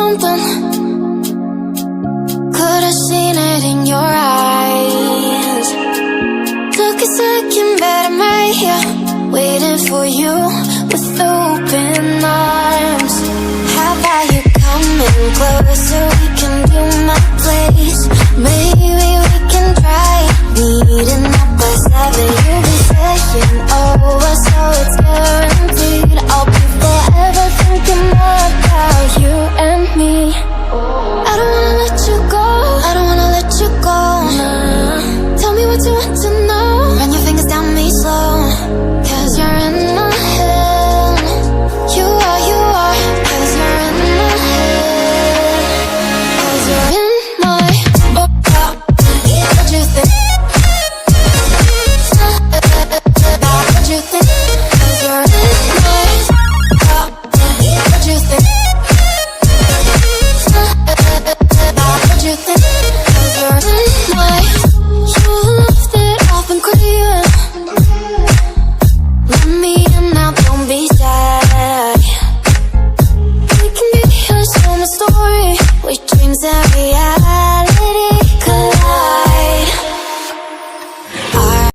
something. Could've seen it in your eyes. Took a second, but I'm right here, waiting for you with open arms. How about you coming closer? We can do my place. Maybe we can try meeting up by 7. You'll be saying over, so it's guaranteed. I'll be forever thinking about you and me. I don't wanna let you go, I don't wanna let you go, nah. Tell me what you want to know, run your fingers down me slow. Cause you're in my head. You are, cause you're in my head. Cause you're in my, what you think? What you think? Cause you're in my, what you think? What you think? Cause you're in my, you left it off and clear. Let me in now, don't be shy. We can be a summer story with dreams and reality.